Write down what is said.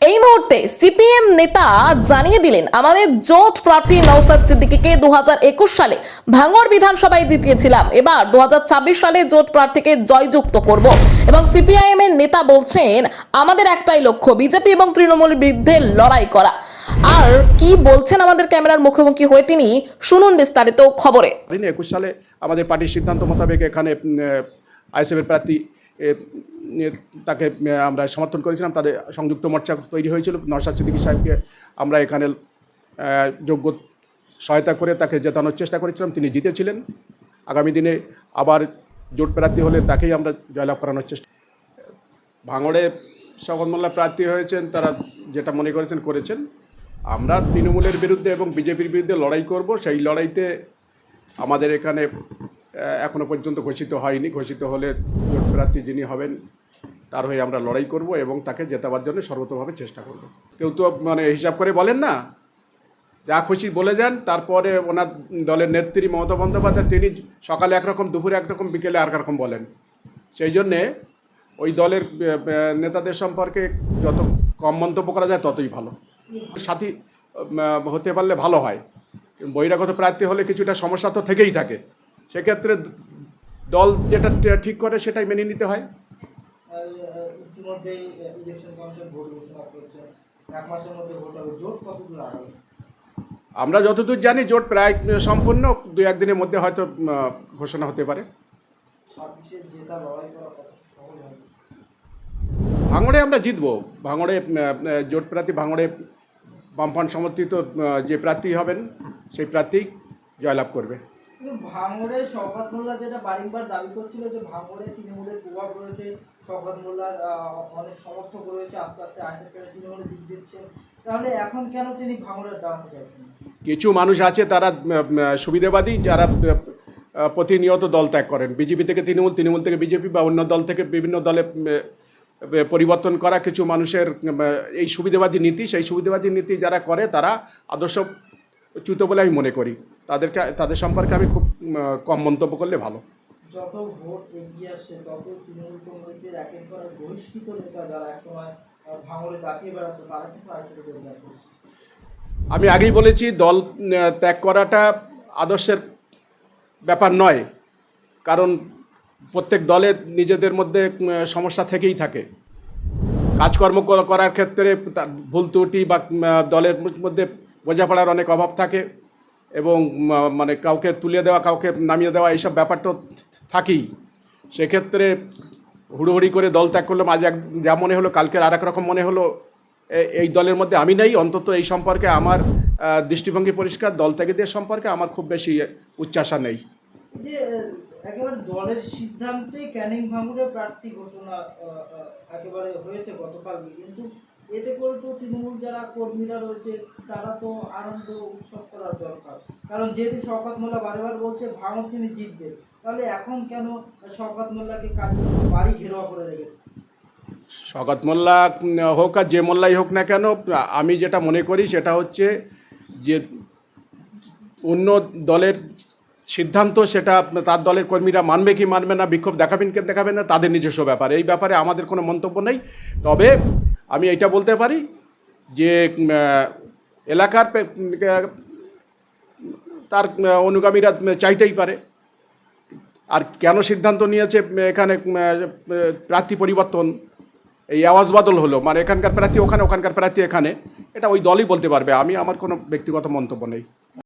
এই মুহূর্তে সিপিএম নেতা জানিয়ে দিলেন, আমাদের জোট প্রার্থী নওশাদ সিদ্দিকীকে 2021 সালে ভাঙড় বিধানসভায় জিতিয়েছিলাম, এবার 2026 সালে জোট প্রার্থীকে জয়যুক্ত করব। এবং সিপিআইএম এর নেতা বলছেন, আমাদের একটাই লক্ষ্য, বিজেপি এবং তৃণমূলের বিরুদ্ধে লড়াই করা। আর কি বলছেন আমাদের ক্যামেরার মুখোমুখি হয়ে তিনি, শুনুন বিস্তারিত খবরে। 2021 সালে আমাদের পার্টির সিদ্ধান্ত মোতাবেক এখানে আইএসএফের প্রার্থী তাকে আমরা সমর্থন করেছিলাম। তাদের সংযুক্ত মোর্চা তৈরি হয়েছিল। নওশাদ সিদ্দিকী সাহেবকে আমরা এখানে যোগ্য সহায়তা করে তাকে জেতানোর চেষ্টা করেছিলাম। তিনি জিতেছিলেন। আগামী দিনে আবার জোট প্রার্থী হলে তাকেই আমরা জয়লাভ করানোর চেষ্টা। ভাঙড়ে শওকত মোল্লা প্রার্থী হয়েছেন, তারা যেটা মনে করেছেন। আমরা তৃণমূলের বিরুদ্ধে এবং বিজেপির বিরুদ্ধে লড়াই করব। সেই লড়াইতে আমাদের এখানে এখনও পর্যন্ত ঘোষিত হয়নি। ঘোষিত হলে জোট প্রার্থী যিনি হবেন তার হয়ে আমরা লড়াই করব এবং তাকে জেতাবার জন্য সর্বতভাবে চেষ্টা করব। কেউ তো হিসাব করে বলেন না, যা খুশি বলে যান। তারপরে ওনার দলের নেত্রী মমতা বন্দ্যোপাধ্যায় তিনি সকালে একরকম, দুপুরে একরকম, বিকেলে আর রকম বলেন। সেই জন্যে ওই দলের নেতাদের সম্পর্কে যত কম মন্তব্য করা যায় ততই ভালো। সাথী হতে পারলে ভালো হয়। বহিরাগত প্রার্থী হলে কিছুটা সমস্যা তো থেকেই থাকে। সেক্ষেত্রে দল যেটা ঠিক করে সেটাই মেনে নিতে হয়। আমরা যতদূর জানি জোট প্রায় সম্পূর্ণ, 2-1 দিনের মধ্যে হয়তো ঘোষণা হতে পারে। ভাঙড়ে আমরা জিতবো। ভাঙড়ে জোট প্রার্থী, ভাঙড়ে বামফ্রন্ট সমর্থিত যে প্রার্থী হবেন সেই প্রার্থী জয়লাভ করবে। ভাঙড়ে শওকত মোল্লা যেটা বারংবার দাবি করছিল যে ভাঙড়ে তৃণমূলের প্রভাব রয়েছে, শওকত মোল্লার অনেক সমর্থক রয়েছে, আস্তে আস্তে আইএসএফ তৃণমূলে যোগ দিচ্ছেন, তাহলে এখন কেন তিনি ভাঙড়ের দাঁড়াতে চাইছেন? কিছু মানুষ আছে তারা সুবিধাবাদী, যারা প্রতিনিয়ত দল ত্যাগ করেন। বিজেপি থেকে তৃণমূল, তৃণমূল থেকে বিজেপি বা অন্য দল থেকে বিভিন্ন দলে পরিবর্তন করা কিছু মানুষের এই সুবিধাবাদী নীতি, সেই সুবিধাবাদী নীতি যারা করে তারা আদর্শচ্যুত বলে আমি মনে করি। তাদের সম্পর্কে আমি খুব কম মন্তব্য করলে ভালো। যত ভোট এগিয়ে আসছে তত তৃণমূল কংগ্রেসের একের পর এক বহিষ্কৃত নেতা যারা একসময় ভাঙড়ে দাপিয়ে বেড়াতো তারা কিন্তু আইএসএফে যোগদান করছে। আমি আগেই বলেছি, দল ত্যাগ করাটা আদর্শের ব্যাপার নয়, কারণ প্রত্যেক দলের নিজেদের মধ্যে সমস্যা থেকেই থাকে। কাজকর্ম করার ক্ষেত্রে ভুল ত্রুটি বা দলের মধ্যে বোঝাপড়ার অনেক অভাব থাকে এবং কাউকে তুলে দেওয়া, কাউকে নামিয়ে দেওয়া, এইসব ব্যাপার তো থাকেই। সেক্ষেত্রে হুড়োহুড়ি করে দল ত্যাগ করলাম, আজ যা মনে হলো কালকের আর এক রকম মনে হলো। এই দলের মধ্যে আমি নেই, অন্তত এই সম্পর্কে আমার দৃষ্টিভঙ্গি পরিষ্কার। দল ত্যাগীদের সম্পর্কে আমার খুব বেশি উচ্চাশা নেই। যে একেবারে দলের সিদ্ধান্তে ক্যানিং ভাঙড়ের প্রার্থী ঘোষণা একেবারে হয়েছে গতকাল, কিন্তু এতে করে তো তৃণমূল যারা কর্মীরা রয়েছে তারা তো আনন্দ উৎসব করার দরকার, কারণ যেহেতু শওকত মোল্লা বারবার বলছে ভাঙড় তিনি জিতবে, তাহলে এখন কেন শওকত মোল্লাকে বাড়ি ঘেরাও করে রেখেছে? শওকত মোল্লা হোক আর যে মোল্লাই হোক না কেন, আমি যেটা মনে করি সেটা হচ্ছে যে অন্য দলের সিদ্ধান্ত সেটা তার দলের কর্মীরা মানবে কি মানবে না, বিক্ষোভ দেখাবেন কি দেখাবেন না, তাদের নিজস্ব ব্যাপার। এই ব্যাপারে আমাদের কোনো মন্তব্য নেই। তবে আমি এইটা বলতে পারি যে এলাকার তার অনুগামীরা চাইতেই পারে। আর কেন সিদ্ধান্ত নিয়েছে এখানে প্রার্থী পরিবর্তন, এই আওয়াজ বদল হলো, এখানকার প্রার্থী ওখানে, ওখানকার প্রার্থী এখানে, এটা ওই দলই বলতে পারবে। আমার কোনো ব্যক্তিগত মন্তব্য নেই।